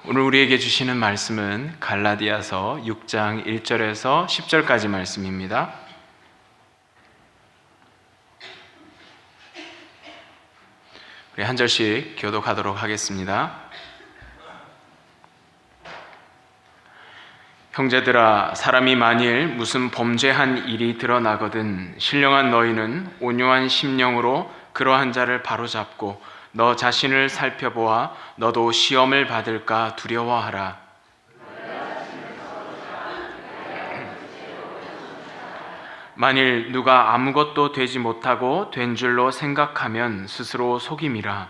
오늘 우리에게 주시는 말씀은 갈라디아서 6장 1절에서 10절까지 말씀입니다. 우리 한 절씩 교독하도록 하겠습니다. 형제들아, 사람이 만일 무슨 범죄한 일이 드러나거든 신령한 너희는 온유한 심령으로 그러한 자를 바로잡고 너 자신을 살펴보아 너도 시험을 받을까 두려워하라. 만일 누가 아무것도 되지 못하고 된 줄로 생각하면 스스로 속임이라.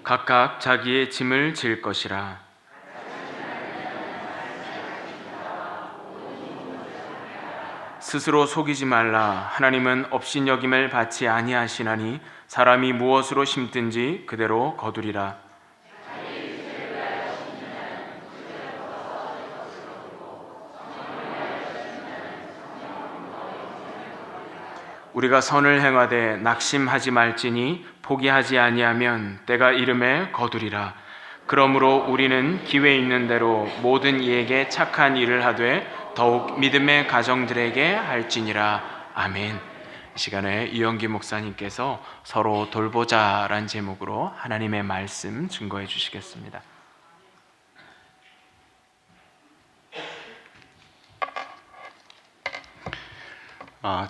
각각 자기의 짐을 질 것이라. 스스로 속이지 말라. 하나님은 업신여김을 받지 아니하시나니 사람이 무엇으로 심든지 그대로 거두리라. 우리가 선을 행하되 낙심하지 말지니 포기하지 아니하면 때가 이름에 거두리라. 그러므로 우리는 기회 있는 대로 모든 이에게 착한 일을 하되 더욱 믿음의 가정들에게 할지니라. 아멘. 이 시간에 이영기 목사님께서 서로 돌보자란 제목으로 하나님의 말씀 증거해 주시겠습니다.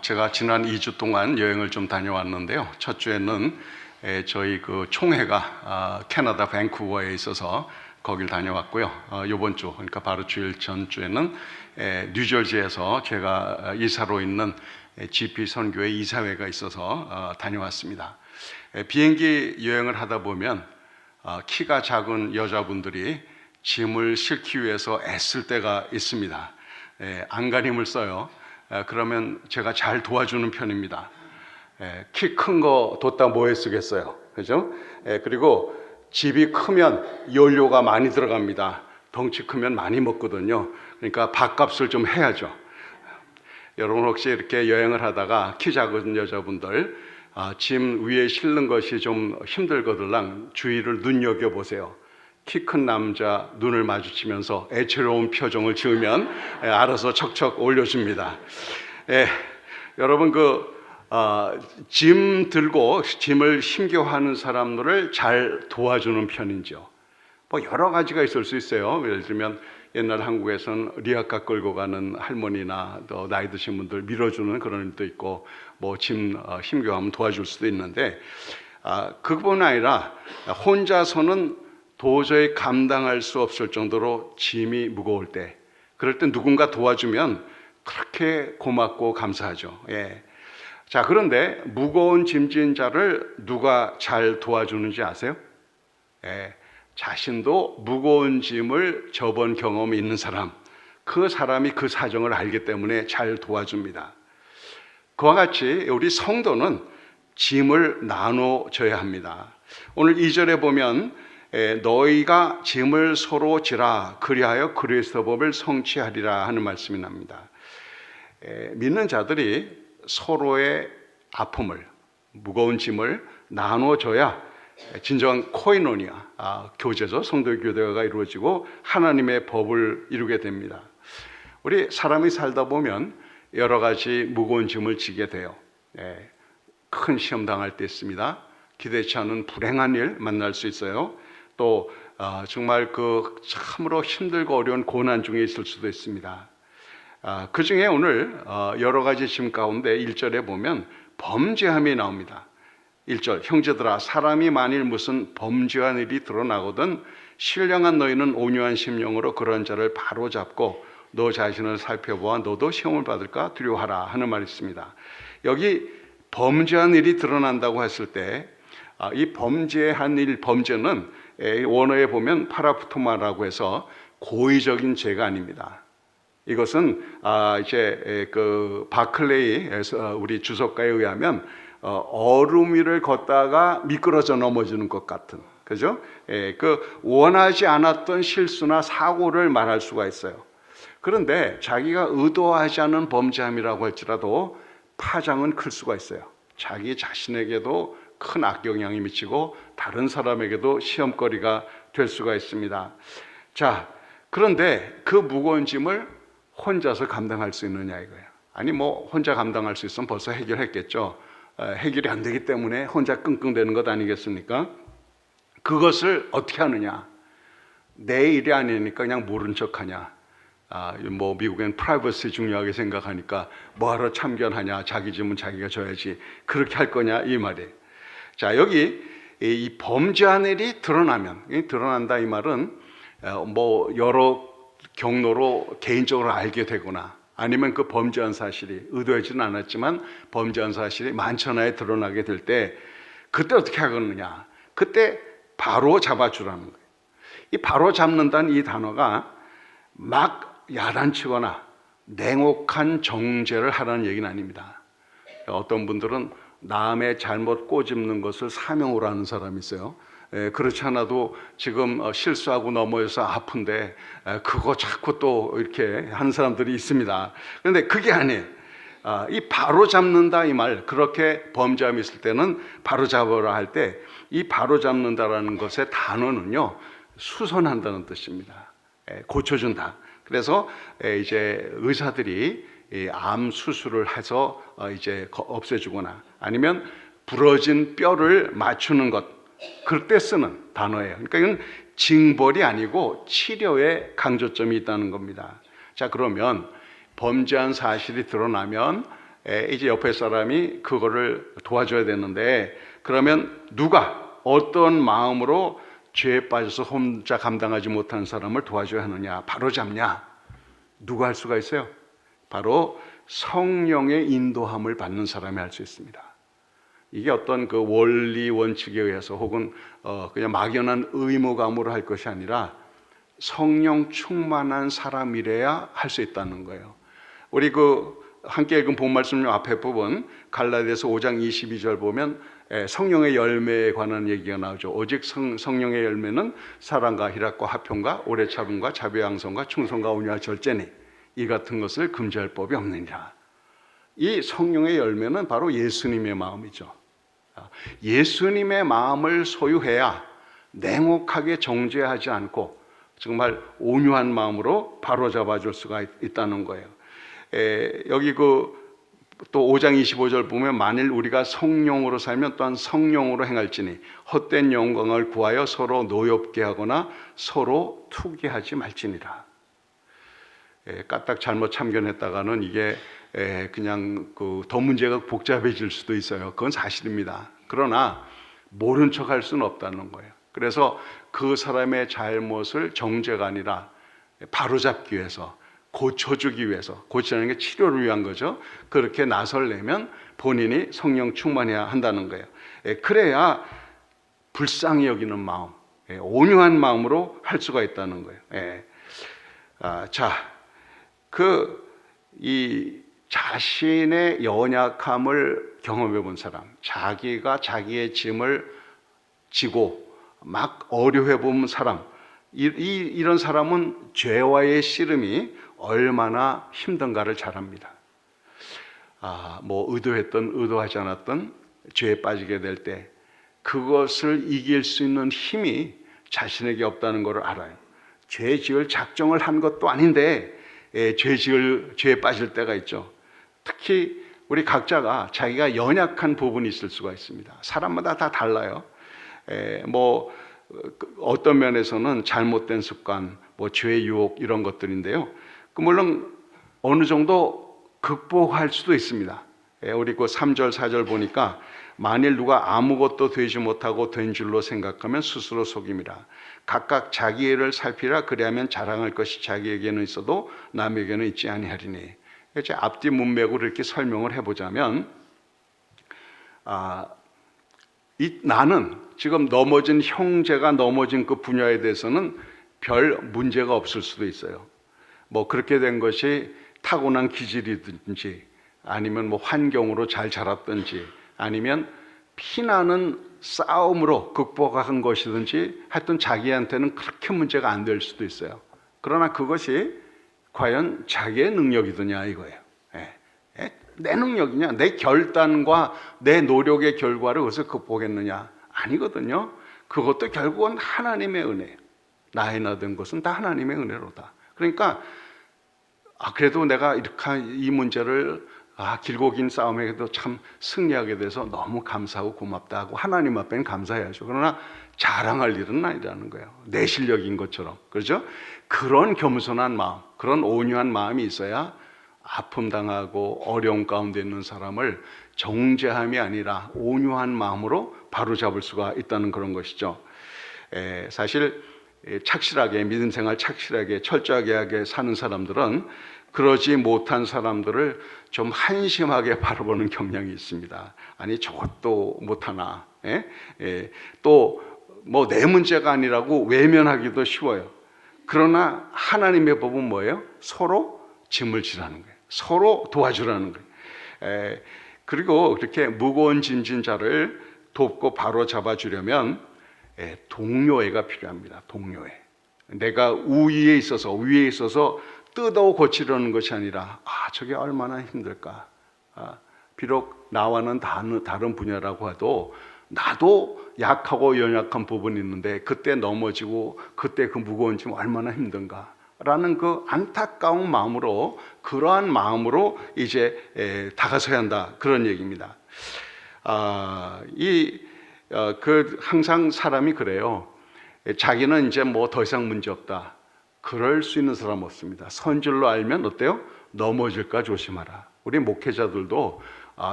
제가 지난 2주 동안 여행을 좀 다녀왔는데요. 첫 주에는 저희 그 총회가 캐나다 밴쿠버에 있어서 거길 다녀왔고요. 이번 주, 그러니까 바로 주일 전 주에는 뉴저지에서 제가 이사로 있는 GP 선교회 이사회가 있어서 다녀왔습니다. 비행기 여행을 하다 보면 키가 작은 여자분들이 짐을 싣기 위해서 애쓸 때가 있습니다. 안간힘을 써요. 그러면 제가 잘 도와주는 편입니다. 키 큰 거 뒀다 뭐에 쓰겠어요, 그죠? 그리고 집이 크면 연료가 많이 들어갑니다. 덩치 크면 많이 먹거든요. 그러니까 밥값을 좀 해야죠. 여러분 혹시 이렇게 여행을 하다가 키 작은 여자분들 짐 위에 실는 것이 좀 힘들거들랑 주의를 눈여겨보세요. 키 큰 남자 눈을 마주치면서 애처로운 표정을 지으면 알아서 척척 올려줍니다. 여러분 짐 들고 짐을 힘겨워하는 사람들을 잘 도와주는 편이죠. 뭐 여러 가지가 있을 수 있어요. 예를 들면 옛날 한국에서는 리아카 끌고 가는 할머니나 또 나이 드신 분들 밀어주는 그런 일도 있고 뭐 짐 힘겨워하면 도와줄 수도 있는데 그뿐 아니라 혼자서는 도저히 감당할 수 없을 정도로 짐이 무거울 때, 그럴 때 누군가 도와주면 그렇게 고맙고 감사하죠. 자, 그런데 무거운 짐진 자를 누가 잘 도와주는지 아세요? 자신도 무거운 짐을 져본 경험이 있는 사람, 그 사람이 그 사정을 알기 때문에 잘 도와줍니다. 그와 같이 우리 성도는 짐을 나눠줘야 합니다. 오늘 2절에 보면 너희가 짐을 서로 지라 그리하여 그리스도 법을 성취하리라 하는 말씀이 납니다. 믿는 자들이 서로의 아픔을, 무거운 짐을 나눠줘야 진정한 코이노니아, 교제죠. 성도의 교제가 이루어지고 하나님의 법을 이루게 됩니다. 우리 사람이 살다 보면 여러 가지 무거운 짐을 지게 돼요. 큰 시험 당할 때 있습니다. 기대치 않은 불행한 일 만날 수 있어요. 또 정말 참으로 힘들고 어려운 고난 중에 있을 수도 있습니다. 그 중에 오늘 여러 가지 짐 가운데 1절에 보면 범죄함이 나옵니다. 1절, 형제들아, 사람이 만일 무슨 범죄한 일이 드러나거든 신령한 너희는 온유한 심령으로 그런 자를 바로잡고 너 자신을 살펴보아 너도 시험을 받을까 두려워하라 하는 말이 있습니다. 여기 범죄한 일이 드러난다고 했을 때 이 범죄한 일, 범죄는 원어에 보면 파라프토마라고 해서 고의적인 죄가 아닙니다. 이것은 이제 그 바클레이에서 우리 주석가에 의하면 얼음 위를 걷다가 미끄러져 넘어지는 것 같은, 그죠? 원하지 않았던 실수나 사고를 말할 수가 있어요. 그런데 자기가 의도하지 않은 범죄함이라고 할지라도 파장은 클 수가 있어요. 자기 자신에게도 큰 악영향이 미치고 다른 사람에게도 시험거리가 될 수가 있습니다. 자, 그런데 그 무거운 짐을 혼자서 감당할 수 있느냐 이거예요. 아니 뭐 혼자 감당할 수 있으면 벌써 해결했겠죠. 해결이 안 되기 때문에 혼자 끙끙대는 것 아니겠습니까? 그것을 어떻게 하느냐? 내 일이 아니니까 그냥 모른 척하냐? 뭐 미국엔 프라이버시 중요하게 생각하니까 뭐하러 참견하냐? 자기 짐은 자기가 져야지. 그렇게 할 거냐 이 말이에요. 자, 여기 이 범죄한 일이 드러난다 이 말은 뭐 여러 경로로 개인적으로 알게 되거나 아니면 그 범죄한 사실이 의도하지는 않았지만 범죄한 사실이 만천하에 드러나게 될 때 그때 어떻게 하겠느냐? 그때 바로 잡아주라는 거예요. 이 바로 잡는다는 이 단어가 막 야단치거나 냉혹한 정죄를 하라는 얘기는 아닙니다. 어떤 분들은 남의 잘못 꼬집는 것을 사명으로 하는 사람이 있어요. 그렇지 않아도 지금 실수하고 넘어져서 아픈데 그거 자꾸 또 이렇게 하는 사람들이 있습니다. 그런데 그게 아니에요. 이 바로 잡는다 이 말, 그렇게 범죄함이 있을 때는 바로 잡으라 할 때 이 바로 잡는다라는 것의 단어는요, 수선한다는 뜻입니다. 고쳐준다. 그래서 이제 의사들이 암 수술을 해서 이제 없애주거나 아니면 부러진 뼈를 맞추는 것, 그럴 때 쓰는 단어예요. 그러니까 이건 징벌이 아니고 치료에 강조점이 있다는 겁니다. 자, 그러면 범죄한 사실이 드러나면 이제 옆에 사람이 그거를 도와줘야 되는데, 그러면 누가 어떤 마음으로 죄에 빠져서 혼자 감당하지 못하는 사람을 도와줘야 하느냐, 바로 잡냐? 누가 할 수가 있어요? 바로 성령의 인도함을 받는 사람이 할 수 있습니다. 이게 어떤 그 원리 원칙에 의해서 혹은 그냥 막연한 의무감으로 할 것이 아니라 성령 충만한 사람이래야 할 수 있다는 거예요. 우리 그 함께 읽은 본 말씀 앞에 부분 갈라디아서 5장 22절 보면 성령의 열매에 관한 얘기가 나오죠. 오직 성령의 열매는 사랑과 희락과 화평과 오래 참음과 자비 양성과 충성과 온유와 절제니 이 같은 것을 금지할 법이 없느니라. 이 성령의 열매는 바로 예수님의 마음이죠. 예수님의 마음을 소유해야 냉혹하게 정죄하지 않고 정말 온유한 마음으로 바로잡아 줄 수가 있다는 거예요. 여기 또 5장 25절 보면 만일 우리가 성령으로 살면 또한 성령으로 행할지니 헛된 영광을 구하여 서로 노엽게 하거나 서로 투기하지 말지니라. 까딱 잘못 참견했다가는 이게 그냥 더 문제가 복잡해질 수도 있어요. 그건 사실입니다. 그러나 모른 척할 수는 없다는 거예요. 그래서 그 사람의 잘못을 정죄가 아니라 바로잡기 위해서, 고쳐주기 위해서, 고치는 게 치료를 위한 거죠. 그렇게 나설려면 본인이 성령 충만해야 한다는 거예요. 그래야 불쌍히 여기는 마음, 온유한 마음으로 할 수가 있다는 거예요. 이 자신의 연약함을 경험해 본 사람, 자기가 자기의 짐을 지고 막 어려해 본 사람, 이런 사람은 죄와의 씨름이 얼마나 힘든가를 잘 압니다. 뭐 의도했던 의도하지 않았던 죄에 빠지게 될 때 그것을 이길 수 있는 힘이 자신에게 없다는 것을 알아요. 죄 지을 작정을 한 것도 아닌데 죄에 빠질 때가 있죠. 특히 우리 각자가 자기가 연약한 부분이 있을 수가 있습니다. 사람마다 다 달라요. 뭐 어떤 면에서는 잘못된 습관, 뭐 죄의 유혹 이런 것들인데요. 물론 어느 정도 극복할 수도 있습니다. 우리 그 3절 4절 보니까 만일 누가 아무것도 되지 못하고 된 줄로 생각하면 스스로 속임이라. 각각 자기 일을 살피라. 그리하면 자랑할 것이 자기에게는 있어도 남에게는 있지 아니하리니. 이제 앞뒤 문맥으로 이렇게 설명을 해보자면, 나는 지금 넘어진 형제가 넘어진 그 분야에 대해서는 별 문제가 없을 수도 있어요. 뭐 그렇게 된 것이 타고난 기질이든지 아니면 뭐 환경으로 잘 자랐든지 아니면 피나는 싸움으로 극복한 것이든지 하여튼 자기한테는 그렇게 문제가 안 될 수도 있어요. 그러나 그것이 과연 자기의 능력이더냐 이거예요. 내 능력이냐, 내 결단과 내 노력의 결과를 어디서 극복했느냐? 아니거든요. 그것도 결국은 하나님의 은혜예요. 나의 나된 것은 다 하나님의 은혜로다. 그러니까 그래도 내가 이렇게 이 문제를 길고 긴 싸움에도 참 승리하게 돼서 너무 감사하고 고맙다 하고 하나님 앞에는 감사해야죠. 그러나 자랑할 일은 아니라는 거예요. 내 실력인 것처럼. 그렇죠? 그런 겸손한 마음, 그런 온유한 마음이 있어야 아픔 당하고 어려움 가운데 있는 사람을 정죄함이 아니라 온유한 마음으로 바로잡을 수가 있다는 그런 것이죠. 사실 착실하게, 믿음 생활 착실하게 철저하게 사는 사람들은 그러지 못한 사람들을 좀 한심하게 바라보는 경향이 있습니다. 아니 저것도 못하나, 또 뭐 내 문제가 아니라고 외면하기도 쉬워요. 그러나 하나님의 법은 뭐예요? 서로 짐을 지라는 거예요. 서로 도와주라는 거예요. 그리고 그렇게 무거운 짐진 자를 돕고 바로 잡아주려면 동료애가 필요합니다. 동료애. 내가 위에 있어서 뜯어 고치려는 것이 아니라 저게 얼마나 힘들까. 비록 나와는 다른 분야라고 해도 나도 약하고 연약한 부분이 있는데 그때 넘어지고 그때 그 무거운 짐 얼마나 힘든가 라는 그 안타까운 마음으로, 그러한 마음으로 이제 다가서야 한다, 그런 얘기입니다. 항상 사람이 그래요. 자기는 이제 뭐 더 이상 문제 없다, 그럴 수 있는 사람 없습니다. 선줄로 알면 어때요? 넘어질까 조심하라. 우리 목회자들도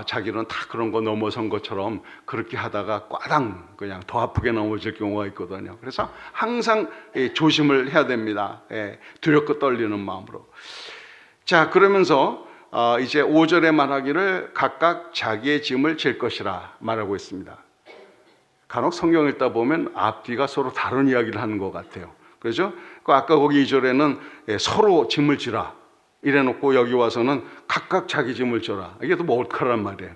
자기는 다 그런 거 넘어선 것처럼 그렇게 하다가 꽈당 그냥 더 아프게 넘어질 경우가 있거든요. 그래서 항상 조심을 해야 됩니다. 두렵고 떨리는 마음으로. 자, 그러면서 이제 5절에 말하기를 각각 자기의 짐을 질 것이라 말하고 있습니다. 간혹 성경 읽다 보면 앞뒤가 서로 다른 이야기를 하는 것 같아요. 그렇죠? 아까 거기 2절에는 서로 짐을 지라 이래놓고 여기 와서는 각각 자기 짐을 져라. 이게 또 뭘까란 말이에요.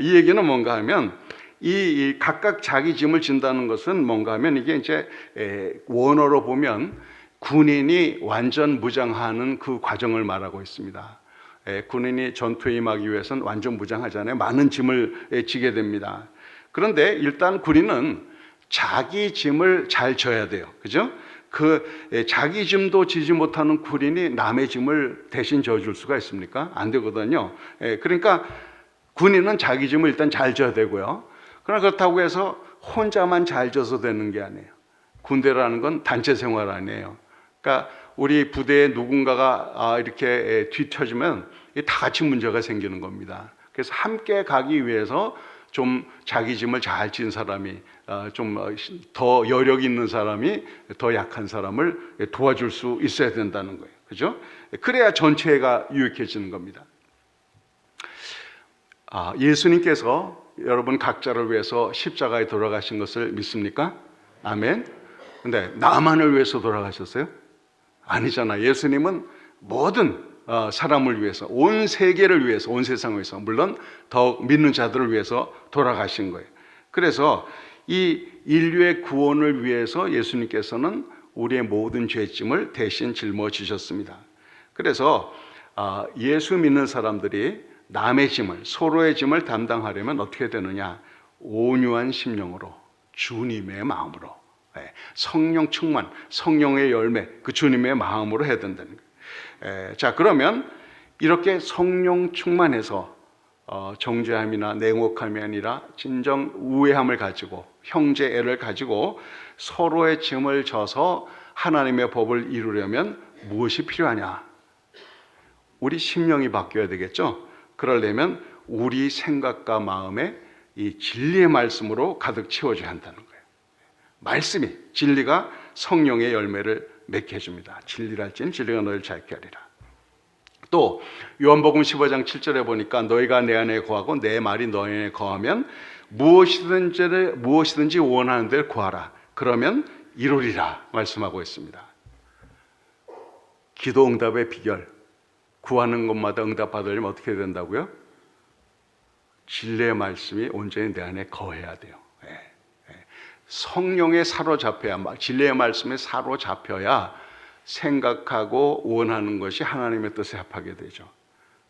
이 얘기는 뭔가 하면 이 각각 자기 짐을 진다는 것은 뭔가 하면 이게 이제 원어로 보면 군인이 완전 무장하는 그 과정을 말하고 있습니다. 군인이 전투에 임하기 위해서는 완전 무장하잖아요. 많은 짐을 지게 됩니다. 그런데 일단 군인은 자기 짐을 잘 져야 돼요. 그죠? 자기 짐도 지지 못하는 군인이 남의 짐을 대신 져줄 수가 있습니까? 안 되거든요. 그러니까 군인은 자기 짐을 일단 잘 져야 되고요. 그러나 그렇다고 해서 혼자만 잘 져서 되는 게 아니에요. 군대라는 건 단체 생활 아니에요. 그러니까 우리 부대에 누군가가 이렇게 뒤처지면 다 같이 문제가 생기는 겁니다. 그래서 함께 가기 위해서 좀 자기 짐을 잘 진 사람이, 좀 더 여력 있는 사람이 더 약한 사람을 도와줄 수 있어야 된다는 거예요. 그죠? 그래야 전체가 유익해지는 겁니다. 예수님께서 여러분 각자를 위해서 십자가에 돌아가신 것을 믿습니까? 아멘. 근데 나만을 위해서 돌아가셨어요? 아니잖아. 예수님은 모든 사람을 위해서, 온 세계를 위해서, 온 세상을 위해서, 물론 더 믿는 자들을 위해서 돌아가신 거예요. 그래서 이 인류의 구원을 위해서 예수님께서는 우리의 모든 죄짐을 대신 짊어지셨습니다. 그래서 예수 믿는 사람들이 남의 짐을, 서로의 짐을 담당하려면 어떻게 되느냐? 온유한 심령으로, 주님의 마음으로, 성령 충만, 성령의 열매, 그 주님의 마음으로 해야 된다는 거예요. 자, 그러면 이렇게 성령 충만해서 정죄함이나 냉혹함이 아니라 진정 우애함을 가지고, 형제애를 가지고 서로의 짐을 져서 하나님의 법을 이루려면 무엇이 필요하냐? 우리 심령이 바뀌어야 되겠죠? 그러려면 우리 생각과 마음에 이 진리의 말씀으로 가득 채워져야 한다는 거예요. 말씀이, 진리가 성령의 열매를 맺게 해줍니다. 진리랄지는 진리가 너희를 자유케 하리라. 또 요한복음 15장 7절에 보니까 너희가 내 안에 거하고 내 말이 너희 안에 거하면 무엇이든지 원하는 대로 구하라. 그러면 이루리라 말씀하고 있습니다. 기도 응답의 비결, 구하는 것마다 응답받으려면 어떻게 된다고요? 진리의 말씀이 온전히 내 안에 거해야 돼요. 성령에 사로잡혀야, 진리의 말씀에 사로잡혀야 생각하고 원하는 것이 하나님의 뜻에 합하게 되죠.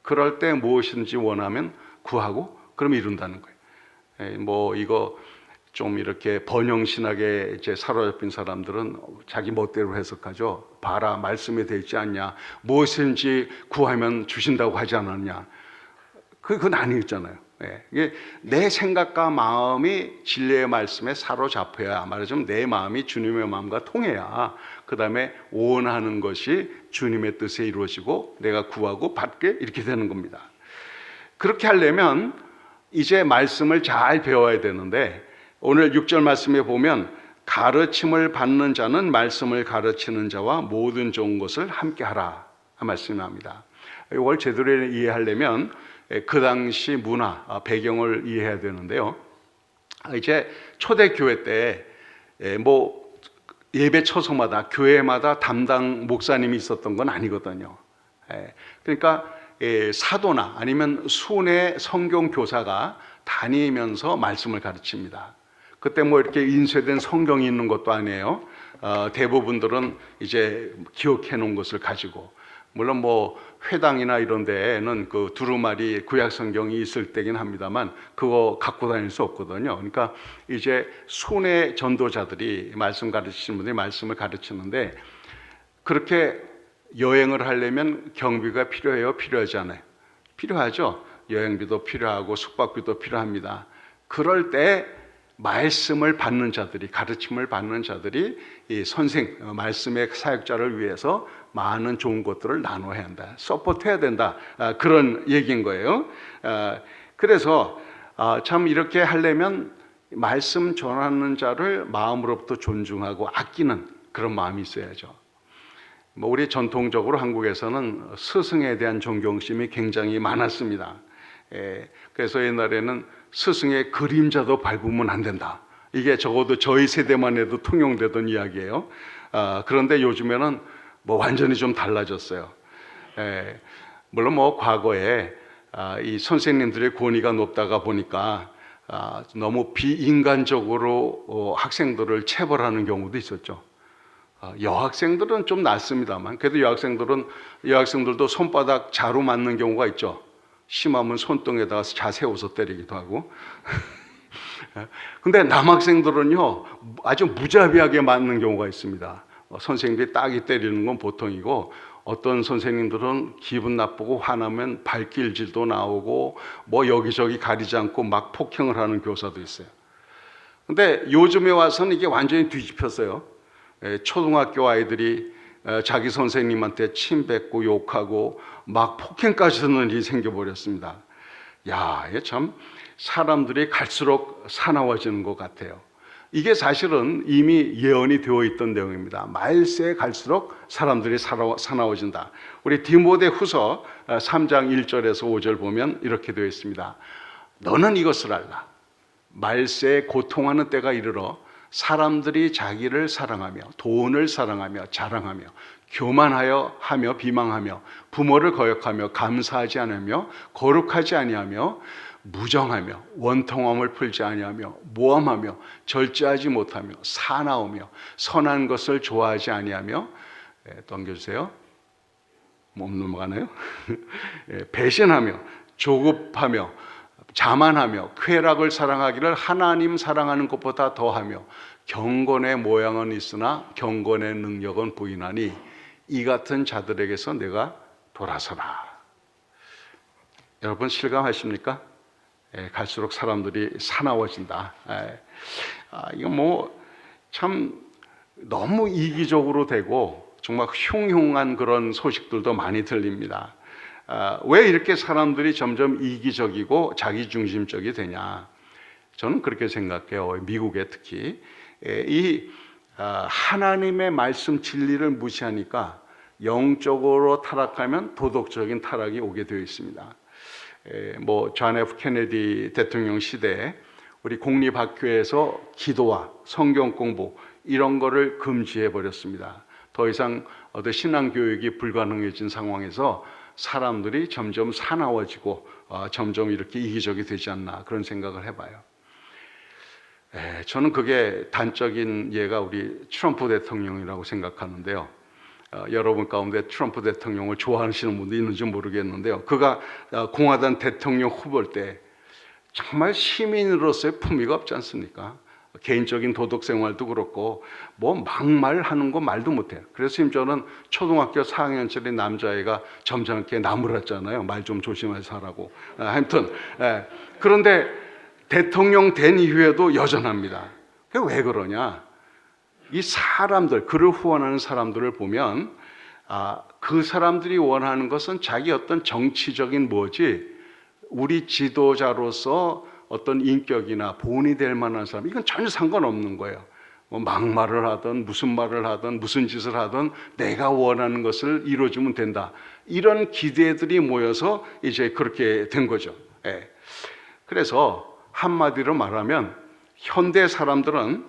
그럴 때 무엇인지 원하면 구하고 그럼 이룬다는 거예요. 뭐 이거 좀 이렇게 번영신학에 이제 사로잡힌 사람들은 자기 멋대로 해석하죠. 봐라, 말씀에 되어 있지 않냐. 무엇인지 구하면 주신다고 하지 않았냐. 그건 아니었잖아요. 이게 내 생각과 마음이 진리의 말씀에 사로잡혀야, 말하자면 내 마음이 주님의 마음과 통해야 그 다음에 원하는 것이 주님의 뜻에 이루어지고 내가 구하고 받게 이렇게 되는 겁니다. 그렇게 하려면 이제 말씀을 잘 배워야 되는데, 오늘 6절 말씀에 보면 가르침을 받는 자는 말씀을 가르치는 자와 모든 좋은 것을 함께 하라 말씀이 나옵니다. 이걸 제대로 이해하려면 그 당시 문화, 배경을 이해해야 되는데요. 이제 초대교회 때 뭐 예배 처소마다 교회마다 담당 목사님이 있었던 건 아니거든요. 그러니까 사도나 아니면 순회 성경 교사가 다니면서 말씀을 가르칩니다. 그때 뭐 이렇게 인쇄된 성경이 있는 것도 아니에요. 대부분들은 이제 기억해 놓은 것을 가지고, 물론 뭐 회당이나 이런 데에는 그 두루마리 구약 성경이 있을 때긴 합니다만 그거 갖고 다닐 수 없거든요. 그러니까 이제 순회 전도자들이 말씀 가르치시는 분들이 말씀을 가르치는데, 그렇게 여행을 하려면 경비가 필요해요? 필요하지 않아요? 필요하죠. 여행비도 필요하고 숙박비도 필요합니다. 그럴 때 말씀을 받는 자들이, 가르침을 받는 자들이 이 말씀의 사역자를 위해서 많은 좋은 것들을 나눠야 한다, 서포트해야 된다, 그런 얘기인 거예요. 그래서 참 이렇게 하려면 말씀 전하는 자를 마음으로부터 존중하고 아끼는 그런 마음이 있어야죠. 뭐 우리 전통적으로 한국에서는 스승에 대한 존경심이 굉장히 많았습니다. 그래서 옛날에는 스승의 그림자도 밟으면 안 된다, 이게 적어도 저희 세대만 해도 통용되던 이야기예요. 그런데 요즘에는 뭐 완전히 좀 달라졌어요. 물론 뭐 과거에 이 선생님들의 권위가 높다가 보니까 너무 비인간적으로 학생들을 체벌하는 경우도 있었죠. 여학생들은 좀 낫습니다만, 그래도 여학생들도 손바닥 자루 맞는 경우가 있죠. 심하면 손등에다가 자 세워서 때리기도 하고. 근데 남학생들은요 아주 무자비하게 맞는 경우가 있습니다. 선생님들이 딱이 때리는 건 보통이고, 어떤 선생님들은 기분 나쁘고 화나면 발길질도 나오고 뭐 여기저기 가리지 않고 막 폭행을 하는 교사도 있어요. 근데 요즘에 와서는 이게 완전히 뒤집혔어요. 초등학교 아이들이 자기 선생님한테 침 뱉고 욕하고 막 폭행까지 하는 일이 생겨버렸습니다. 야, 이게 참 사람들이 갈수록 사나워지는 것 같아요. 이게 사실은 이미 예언이 되어 있던 내용입니다. 말세에 갈수록 사람들이 사나워진다. 우리 디모데후서 3장 1절에서 5절 보면 이렇게 되어 있습니다. 너는 이것을 알라. 말세에 고통하는 때가 이르러 사람들이 자기를 사랑하며 돈을 사랑하며 자랑하며 교만하여 하며 비방하며 부모를 거역하며 감사하지 않으며 거룩하지 아니하며 무정하며 원통함을 풀지 아니하며 모함하며 절제하지 못하며 사나우며 선한 것을 좋아하지 아니하며 넘겨주세요. 못 넘어가나요? 배신하며 조급하며 자만하며 쾌락을 사랑하기를 하나님 사랑하는 것보다 더하며 경건의 모양은 있으나 경건의 능력은 부인하니 이 같은 자들에게서 내가 돌아서라. 여러분 실감하십니까? 갈수록 사람들이 사나워진다. 이거 뭐 참 너무 이기적으로 되고 정말 흉흉한 그런 소식들도 많이 들립니다. 왜 이렇게 사람들이 점점 이기적이고 자기중심적이 되냐? 저는 그렇게 생각해요. 미국에 특히 이 하나님의 말씀 진리를 무시하니까 영적으로 타락하면 도덕적인 타락이 오게 되어 있습니다. 뭐 존 F 케네디 대통령 시대에 우리 공립학교에서 기도와 성경 공부 이런 거를 금지해 버렸습니다. 더 이상 신앙 교육이 불가능해진 상황에서 사람들이 점점 사나워지고 점점 이렇게 이기적이 되지 않나, 그런 생각을 해봐요. 저는 그게 단적인 예가 우리 트럼프 대통령이라고 생각하는데요. 여러분 가운데 트럼프 대통령을 좋아하시는 분도 있는지 모르겠는데요. 그가 공화당 대통령 후보일 때 정말 시민으로서의 품위가 없지 않습니까? 개인적인 도덕 생활도 그렇고 뭐 막말하는 거 말도 못해요. 그래서 심지어는 초등학교 4학년짜리 남자애가 점잖게 나무랐잖아요. 말 좀 조심해서 하라고. 하여튼 그런데 대통령 된 이후에도 여전합니다. 그게 왜 그러냐? 이 사람들, 그를 후원하는 사람들을 보면 그 사람들이 원하는 것은 자기 어떤 정치적인 뭐지 우리 지도자로서 어떤 인격이나 본이 될 만한 사람, 이건 전혀 상관없는 거예요. 뭐 막말을 하든 무슨 말을 하든 무슨 짓을 하든 내가 원하는 것을 이루어주면 된다. 이런 기대들이 모여서 이제 그렇게 된 거죠. 그래서 한마디로 말하면 현대 사람들은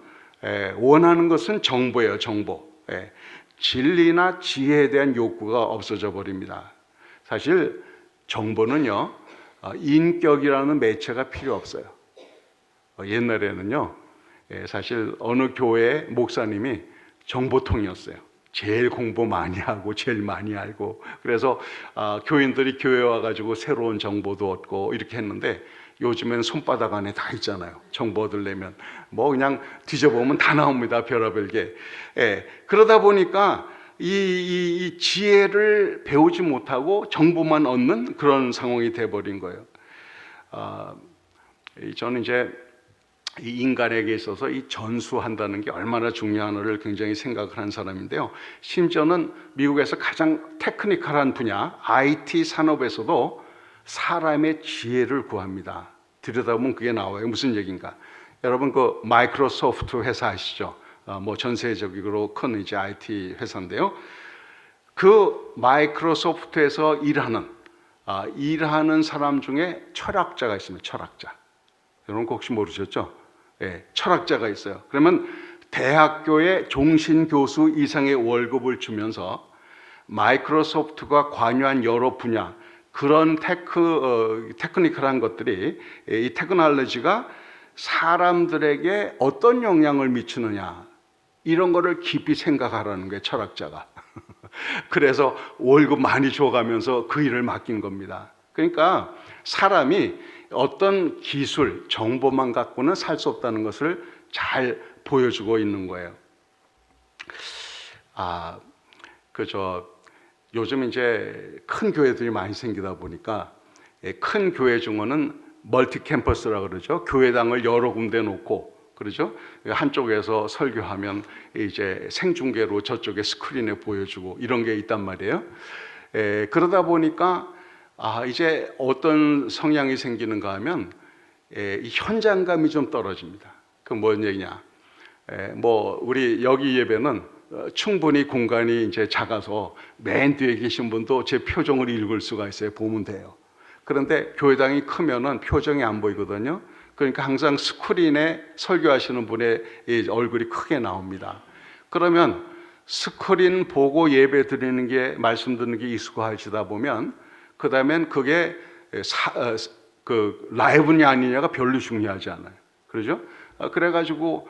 원하는 것은 정보예요, 정보. 진리나 지혜에 대한 욕구가 없어져 버립니다. 사실 정보는요, 인격이라는 매체가 필요 없어요. 옛날에는요, 사실 어느 교회 목사님이 정보통이었어요. 제일 공부 많이 하고 제일 많이 알고, 그래서 교인들이 교회 와가지고 새로운 정보도 얻고 이렇게 했는데 요즘엔 손바닥 안에 다 있잖아요. 정보 얻으려면 뭐 그냥 뒤져보면 다 나옵니다. 별의별 게. 그러다 보니까 이 지혜를 배우지 못하고 정보만 얻는 그런 상황이 돼버린 거예요. 저는 이제 이 인간에게 있어서 이 전수한다는 게 얼마나 중요한지를 굉장히 생각을 한 사람인데요. 심지어는 미국에서 가장 테크니컬한 분야 IT 산업에서도 사람의 지혜를 구합니다. 들여다보면 그게 나와요. 무슨 얘기인가? 여러분 그 마이크로소프트 회사 아시죠? 뭐 전 세계적으로 큰 이제 IT 회사인데요. 그 마이크로소프트에서 일하는 사람 중에 철학자가 있습니다. 철학자. 여러분 혹시 모르셨죠? 철학자가 있어요. 그러면 대학교의 종신 교수 이상의 월급을 주면서 마이크로소프트가 관여한 여러 분야, 그런 테크니컬한 것들이, 이 테크놀로지가 사람들에게 어떤 영향을 미치느냐, 이런 거를 깊이 생각하라는 거예요, 철학자가. 그래서 월급 많이 줘가면서 그 일을 맡긴 겁니다. 그러니까 사람이 어떤 기술, 정보만 갖고는 살 수 없다는 것을 잘 보여주고 있는 거예요. 요즘 이제 큰 교회들이 많이 생기다 보니까 큰 교회 중에는 멀티 캠퍼스라고 그러죠. 교회당을 여러 군데 놓고, 그러죠. 한쪽에서 설교하면 이제 생중계로 저쪽에 스크린에 보여주고 이런 게 있단 말이에요. 그러다 보니까 이제 어떤 성향이 생기는가 하면 이 현장감이 좀 떨어집니다. 그 뭔 얘기냐? 뭐 우리 여기 예배는 충분히 공간이 이제 작아서 맨 뒤에 계신 분도 제 표정을 읽을 수가 있어요. 보면 돼요. 그런데 교회당이 크면은 표정이 안 보이거든요. 그러니까 항상 스크린에 설교하시는 분의 얼굴이 크게 나옵니다. 그러면 스크린 보고 예배 드리는 게, 말씀 듣는 게 익숙해지다 보면 그 다음엔 그게 라이브냐 아니냐가 별로 중요하지 않아요. 그러죠? 그래가지고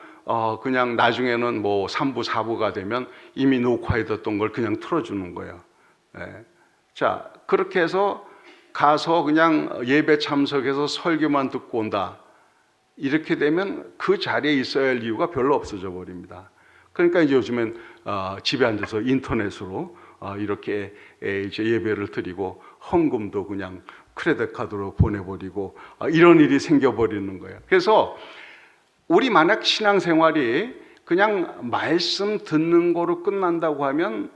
그냥 나중에는 뭐 3부, 4부가 되면 이미 녹화해뒀던 걸 그냥 틀어주는 거예요. 자, 그렇게 해서 가서 그냥 예배 참석해서 설교만 듣고 온다. 이렇게 되면 그 자리에 있어야 할 이유가 별로 없어져 버립니다. 그러니까 이제 요즘엔 집에 앉아서 인터넷으로 이렇게 이제 예배를 드리고 헌금도 그냥 크레딧 카드로 보내버리고 이런 일이 생겨버리는 거예요. 그래서 우리 만약 신앙생활이 그냥 말씀 듣는 거로 끝난다고 하면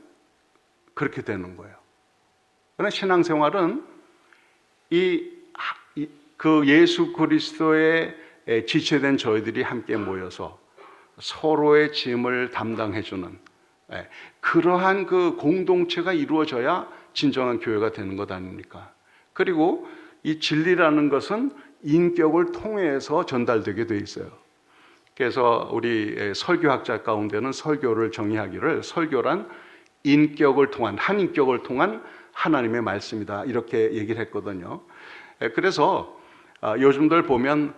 그렇게 되는 거예요. 그러나 신앙생활은 그 예수 그리스도의 지체된 저희들이 함께 모여서 서로의 짐을 담당해주는 그러한 그 공동체가 이루어져야 진정한 교회가 되는 것 아닙니까? 그리고 이 진리라는 것은 인격을 통해서 전달되게 돼 있어요. 그래서 우리 설교학자 가운데는 설교를 정의하기를 설교란 인격을 통한, 한 인격을 통한 하나님의 말씀이다, 이렇게 얘기를 했거든요. 그래서 요즘들 보면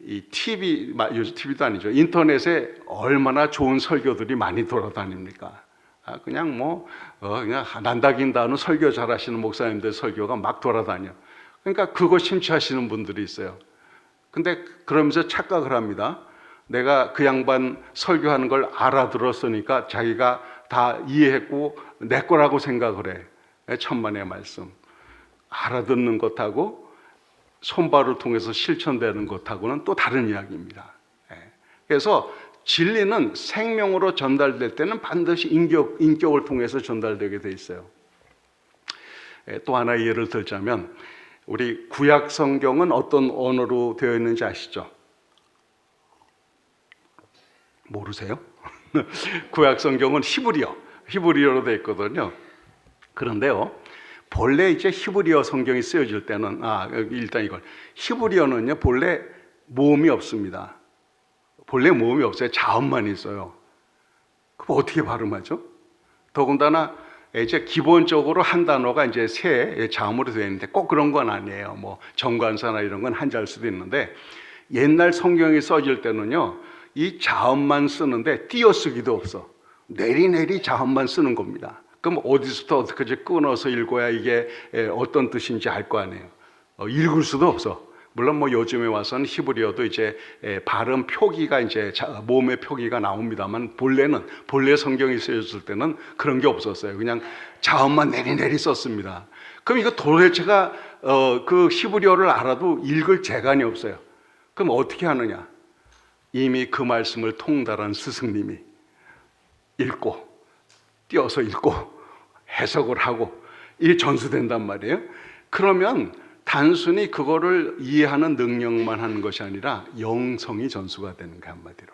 이 TV, 요즘 TV도 아니죠. 인터넷에 얼마나 좋은 설교들이 많이 돌아다닙니까? 그냥 그냥 난다긴다는 설교 잘하시는 목사님들 설교가 막 돌아다녀. 그러니까 그거 심취하시는 분들이 있어요. 근데 그러면서 착각을 합니다. 내가 그 양반 설교하는 걸 알아들었으니까 자기가 다 이해했고 내 거라고 생각을 해. 천만의 말씀. 알아듣는 것하고 손발을 통해서 실천되는 것하고는 또 다른 이야기입니다. 그래서 진리는 생명으로 전달될 때는 반드시 인격을 통해서 전달되게 돼 있어요. 또 하나 예를 들자면 우리 구약 성경은 어떤 언어로 되어 있는지 아시죠? 모르세요? 구약 성경은 히브리어로 되어 있거든요. 그런데요, 본래 이제 히브리어 성경이 쓰여질 때는 일단 이걸 히브리어는요 본래 모음이 없습니다. 본래 모음이 없어요. 자음만 있어요. 그럼 어떻게 발음하죠? 더군다나 이제 기본적으로 한 단어가 이제 세 자음으로 되어 있는데 꼭 그런 건 아니에요. 뭐 정관사나 이런 건 한자일 수도 있는데 옛날 성경이 써질 때는요 이 자음만 쓰는데 띄어쓰기도 없어. 내리내리 자음만 쓰는 겁니다. 그럼 어디서부터 어떻게 끊어서 읽어야 이게 어떤 뜻인지 알 거 아니에요. 읽을 수도 없어. 물론 요즘에 와서는 히브리어도 이제 발음 표기가 이제 모음의 표기가 나옵니다만 본래 성경이 쓰여졌을 때는 그런 게 없었어요. 그냥 자음만 내리내리 썼습니다. 그럼 이거 도대체가 그 히브리어를 알아도 읽을 재간이 없어요. 그럼 어떻게 하느냐? 이미 그 말씀을 통달한 스승님이 읽고 띄어서 읽고 해석을 하고 이게 전수된단 말이에요. 그러면 단순히 그거를 이해하는 능력만 하는 것이 아니라 영성이 전수가 되는 게 한마디로.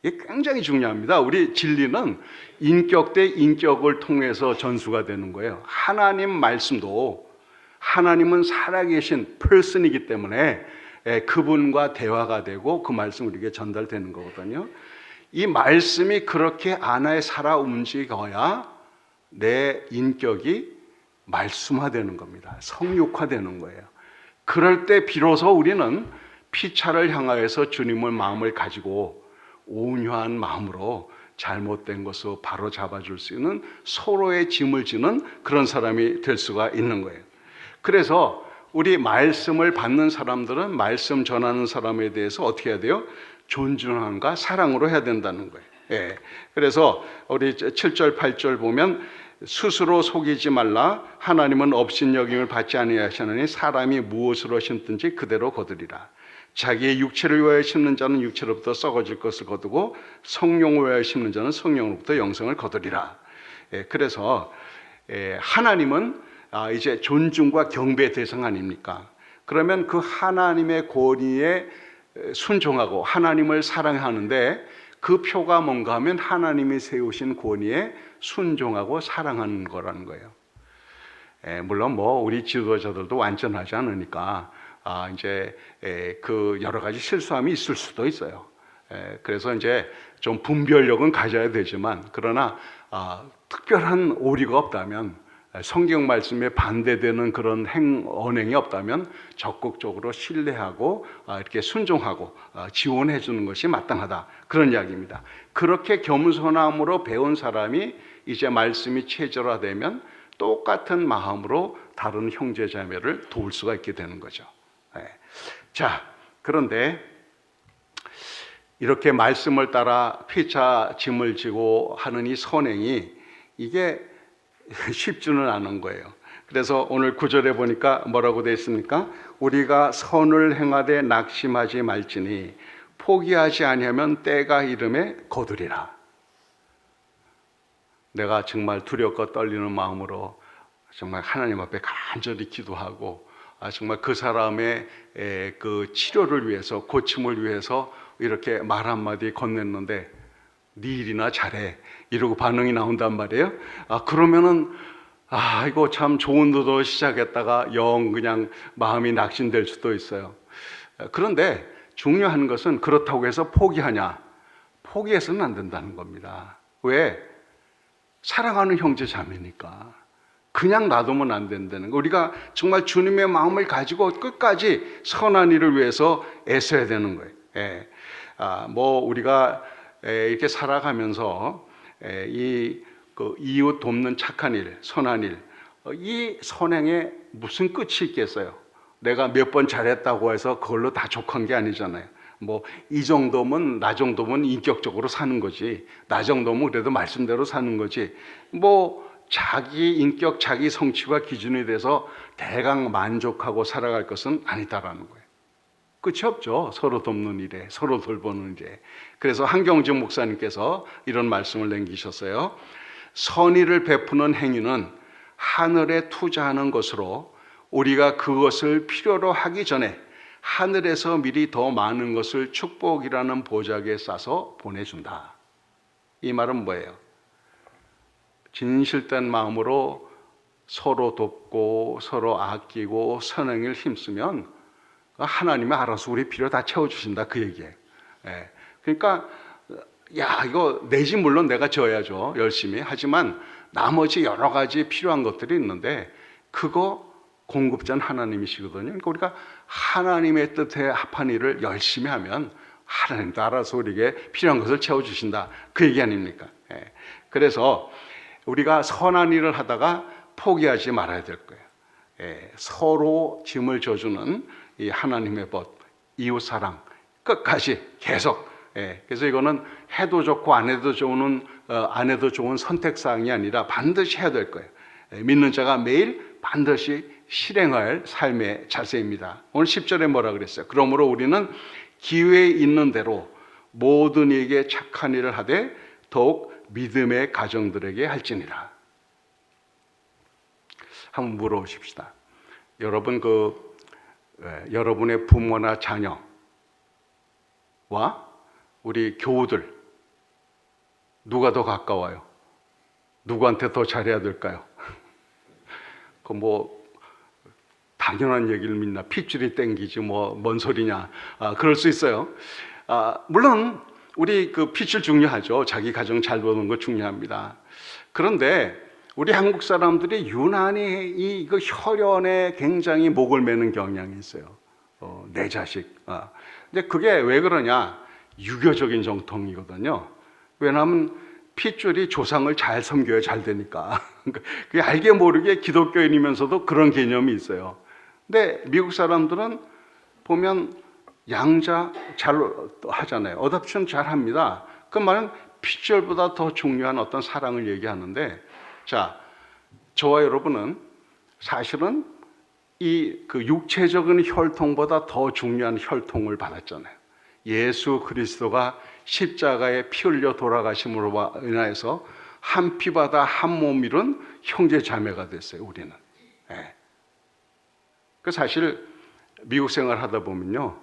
이게 굉장히 중요합니다. 우리 진리는 인격 대 인격을 통해서 전수가 되는 거예요. 하나님 말씀도 하나님은 살아계신 퍼슨이기 때문에 그분과 대화가 되고 그 말씀이 우리에게 전달되는 거거든요. 이 말씀이 그렇게 안에 살아 움직여야 내 인격이 말씀화되는 겁니다. 성육화되는 거예요. 그럴 때 비로소 우리는 피차를 향하여서 주님의 마음을 가지고 온유한 마음으로 잘못된 것을 바로 잡아줄 수 있는 서로의 짐을 지는 그런 사람이 될 수가 있는 거예요. 그래서 우리 말씀을 받는 사람들은 말씀 전하는 사람에 대해서 어떻게 해야 돼요? 존중함과 사랑으로 해야 된다는 거예요. 그래서 우리 7절 8절 보면 스스로 속이지 말라. 하나님은 업신여김을 받지 아니하시느니 사람이 무엇으로 심든지 그대로 거두리라. 자기의 육체를 위하여 심는 자는 육체로부터 썩어질 것을 거두고 성령을 위하여 심는 자는 성령으로부터 영생을 거두리라. 그래서 하나님은 이제 존중과 경배의 대상 아닙니까? 그러면 그 하나님의 권위에 순종하고 하나님을 사랑하는데 그 표가 뭔가 하면 하나님이 세우신 권위에 순종하고 사랑하는 거라는 거예요. 물론 우리 지도자들도 완전하지 않으니까 이제 그 여러 가지 실수함이 있을 수도 있어요. 그래서 이제 좀 분별력은 가져야 되지만 그러나 특별한 오류가 없다면 성경 말씀에 반대되는 그런 언행이 없다면 적극적으로 신뢰하고 이렇게 순종하고 지원해 주는 것이 마땅하다. 그런 이야기입니다. 그렇게 겸손함으로 배운 사람이 이제 말씀이 체절화되면 똑같은 마음으로 다른 형제자매를 도울 수가 있게 되는 거죠. 자, 그런데 이렇게 말씀을 따라 피차 짐을 지고 하는 이 선행이 이게 쉽지는 않은 거예요. 그래서 오늘 9절에 보니까 뭐라고 되어 있습니까? 우리가 선을 행하되 낙심하지 말지니 포기하지 아니하면 때가 이름에 거두리라. 내가 정말 두렵고 떨리는 마음으로 정말 하나님 앞에 간절히 기도하고 정말 그 사람의 그 치료를 위해서 고침을 위해서 이렇게 말 한마디 건넸는데 네 일이나 잘해 이러고 반응이 나온단 말이에요. 그러면은 이거 참 좋은 도도 시작했다가 영 그냥 마음이 낙심될 수도 있어요. 그런데 중요한 것은 그렇다고 해서 포기하냐? 포기해서는 안 된다는 겁니다. 왜? 사랑하는 형제 자매니까. 그냥 놔두면 안 된다는 거. 우리가 정말 주님의 마음을 가지고 끝까지 선한 일을 위해서 애써야 되는 거예요. 예. 우리가 이렇게 살아가면서 그 이웃 돕는 착한 일, 선한 일, 이 선행에 무슨 끝이 있겠어요? 내가 몇 번 잘했다고 해서 그걸로 다 족한 게 아니잖아요. 이 정도면, 나 정도면 인격적으로 사는 거지. 나 정도면 그래도 말씀대로 사는 거지. 자기 인격, 자기 성취가 기준이 돼서 대강 만족하고 살아갈 것은 아니다라는 거예요. 끝이 없죠. 서로 돕는 일에, 서로 돌보는 일에. 그래서 한경직 목사님께서 이런 말씀을 남기셨어요. 선의를 베푸는 행위는 하늘에 투자하는 것으로 우리가 그것을 필요로 하기 전에 하늘에서 미리 더 많은 것을 축복이라는 보자기에 싸서 보내준다. 이 말은 뭐예요? 진실된 마음으로 서로 돕고 서로 아끼고 선행을 힘쓰면 하나님이 알아서 우리 필요 다 채워주신다, 그 얘기예요. 그러니까 이거 내지 물론 내가 져야죠, 열심히. 하지만 나머지 여러 가지 필요한 것들이 있는데 그거 공급자는 하나님이시거든요. 그러니까 우리가 하나님의 뜻에 합한 일을 열심히 하면 하나님도 알아서 우리에게 필요한 것을 채워주신다, 그 얘기 아닙니까? 그래서 우리가 선한 일을 하다가 포기하지 말아야 될 거예요. 서로 짐을 져주는 이 하나님의 법, 이웃사랑 끝까지 계속. 그래서 이거는 해도 좋고 안 해도 좋은 선택사항이 아니라 반드시 해야 될 거예요. 믿는 자가 매일 반드시 실행할 삶의 자세입니다. 오늘 10절에 뭐라 그랬어요? 그러므로 우리는 기회 있는 대로 모든 이에게 착한 일을 하되 더욱 믿음의 가정들에게 할지니라. 한번 물어보십시다. 여러분 여러분의 부모나 자녀와 우리 교우들 누가 더 가까워요? 누구한테 더 잘해야 될까요? 당연한 얘기를 믿나? 핏줄이 땡기지 뭔 소리냐? 그럴 수 있어요. 물론 우리 핏줄 중요하죠. 자기 가정 잘 보는 거 중요합니다. 그런데 우리 한국 사람들이 유난히 이 혈연에 굉장히 목을 매는 경향이 있어요. 내 자식. 근데 그게 왜 그러냐? 유교적인 정통이거든요. 왜냐하면 핏줄이 조상을 잘 섬겨야 잘 되니까. 그게 알게 모르게 기독교인이면서도 그런 개념이 있어요. 근데 미국 사람들은 보면 양자 잘 하잖아요. 어답션 잘 합니다. 그 말은 핏줄보다 더 중요한 어떤 사랑을 얘기하는데, 자, 저와 여러분은 사실은 육체적인 혈통보다 더 중요한 혈통을 받았잖아요. 예수 그리스도가 십자가에 피 흘려 돌아가심으로 인하여서 한 피바다 한 몸 이룬 형제 자매가 됐어요, 우리는. 사실 미국 생활 하다 보면요,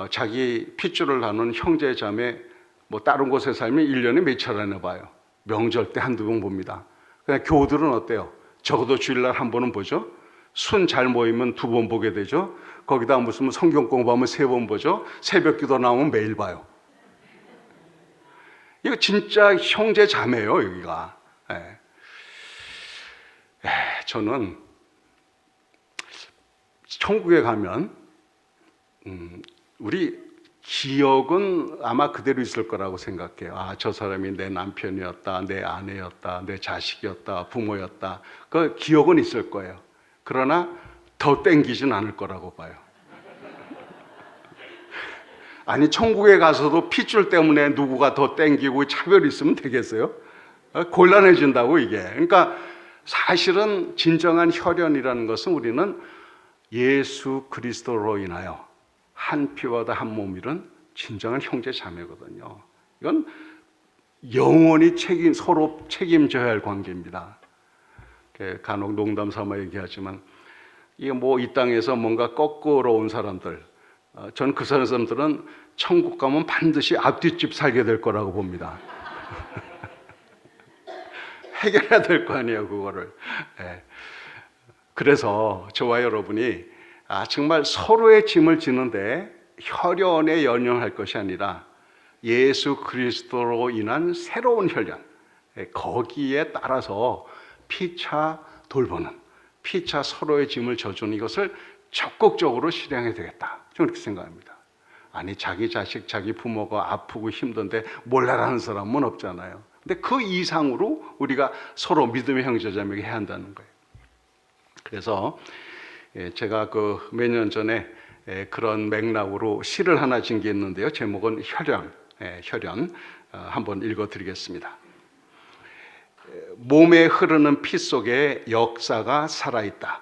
자기 핏줄을 나눈 형제 자매 다른 곳에 살면 1년에 몇 차례 봐요. 명절 때 한두 번 봅니다. 그냥 교우들은 어때요? 적어도 주일날 한 번은 보죠. 순 잘 모이면 2번 보게 되죠. 거기다 무슨 성경 공부하면 3번 보죠. 새벽 기도 나오면 매일 봐요. 이거 진짜 형제 자매예요, 여기가. 저는 천국에 가면 우리 기억은 아마 그대로 있을 거라고 생각해요. 저 사람이 내 남편이었다, 내 아내였다, 내 자식이었다, 부모였다. 그 기억은 있을 거예요. 그러나 더 땡기진 않을 거라고 봐요. 아니, 천국에 가서도 핏줄 때문에 누구가 더 땡기고 차별이 있으면 되겠어요? 곤란해진다고, 이게. 그러니까 사실은 진정한 혈연이라는 것은 우리는 예수 그리스도로 인하여 한 피보다 한 몸 이룬 진정한 형제 자매거든요. 이건 영원히 서로 책임져야 할 관계입니다. 간혹 농담 삼아 얘기하지만 이게 이 땅에서 뭔가 거꾸로 온 사람들, 전 그 사람들은 천국 가면 반드시 앞뒷집 살게 될 거라고 봅니다. 해결해야 될 거 아니에요, 그거를. 그래서 저와 여러분이 정말 서로의 짐을 지는데 혈연에 연연할 것이 아니라 예수 그리스도로 인한 새로운 혈연, 거기에 따라서 피차 돌보는, 피차 서로의 짐을 져주는 이것을 적극적으로 실행해야 되겠다. 저는 그렇게 생각합니다. 아니, 자기 자식, 자기 부모가 아프고 힘든데 몰라라는 사람은 없잖아요. 근데 그 이상으로 우리가 서로 믿음의 형제자매에게 해야 한다는 거예요. 그래서 제가 그 몇 년 전에 그런 맥락으로 시를 하나 진기했는데요. 제목은 혈연, 혈연. 한번 읽어드리겠습니다. 몸에 흐르는 피 속에 역사가 살아있다.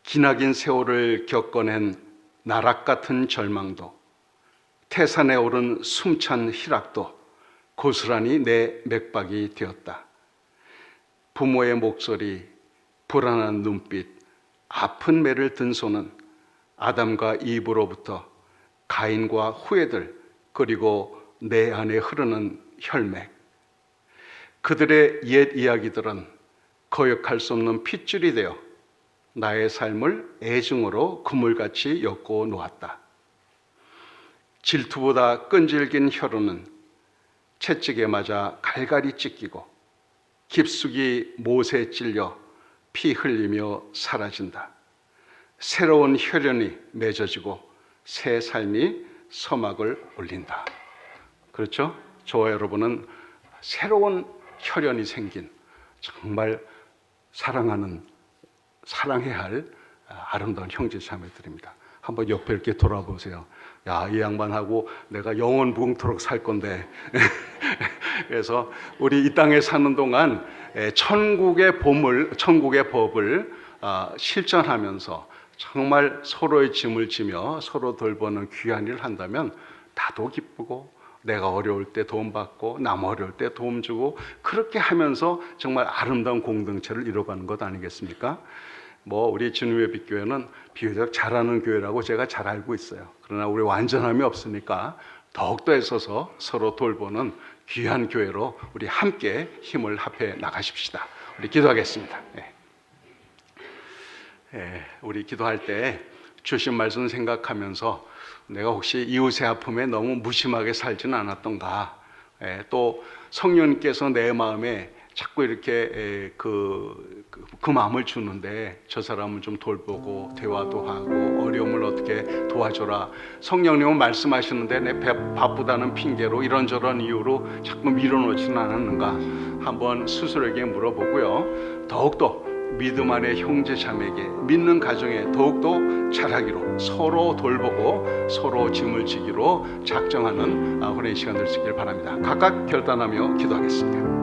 기나긴 세월을 겪어낸 나락 같은 절망도, 태산에 오른 숨찬 희락도 고스란히 내 맥박이 되었다. 부모의 목소리, 불안한 눈빛, 아픈 매를 든 손은 아담과 이브로부터 가인과 후예들, 그리고 내 안에 흐르는 혈맥. 그들의 옛 이야기들은 거역할 수 없는 핏줄이 되어 나의 삶을 애증으로 그물같이 엮고 놓았다. 질투보다 끈질긴 혈흔은 채찍에 맞아 갈갈이 찢기고 깊숙이 못에 찔려 피 흘리며 사라진다. 새로운 혈연이 맺어지고 새 삶이 서막을 올린다. 그렇죠? 저와 여러분은 새로운 혈연이 생긴 정말 사랑해야 할 아름다운 형제 자매들입니다. 한번 옆에 이렇게 돌아보세요. 야, 이 양반하고 내가 영원 무궁토록 살 건데. 그래서 우리 이 땅에 사는 동안 천국의 법을 실천하면서 정말 서로의 짐을 지며 서로 돌보는 귀한 일을 한다면 나도 기쁘고, 내가 어려울 때 도움받고, 남 어려울 때 도움 주고, 그렇게 하면서 정말 아름다운 공동체를 이뤄가는 것 아니겠습니까? 우리 주님의 빛교회는 비교적 잘하는 교회라고 제가 잘 알고 있어요. 그러나 우리 완전함이 없으니까 더욱더 애써서 서로 돌보는 귀한 교회로 우리 함께 힘을 합해 나가십시다. 우리 기도하겠습니다. 우리 기도할 때 주신 말씀 생각하면서 내가 혹시 이웃의 아픔에 너무 무심하게 살지는 않았던가, 또 성령님께서 내 마음에 자꾸 이렇게 그 마음을 주는데 저 사람은 좀 돌보고 대화도 하고 어려움을 어떻게 도와줘라, 성령님은 말씀하시는데 내 바쁘다는 핑계로 이런저런 이유로 자꾸 밀어놓지는 않았는가 한번 스스로에게 물어보고요. 더욱더 믿음 안의 형제 자매에게, 믿는 가정에 더욱더 잘하기로, 서로 돌보고 서로 짐을 지기로 작정하는 오랜 시간 될 수 있기를 바랍니다. 각각 결단하며 기도하겠습니다.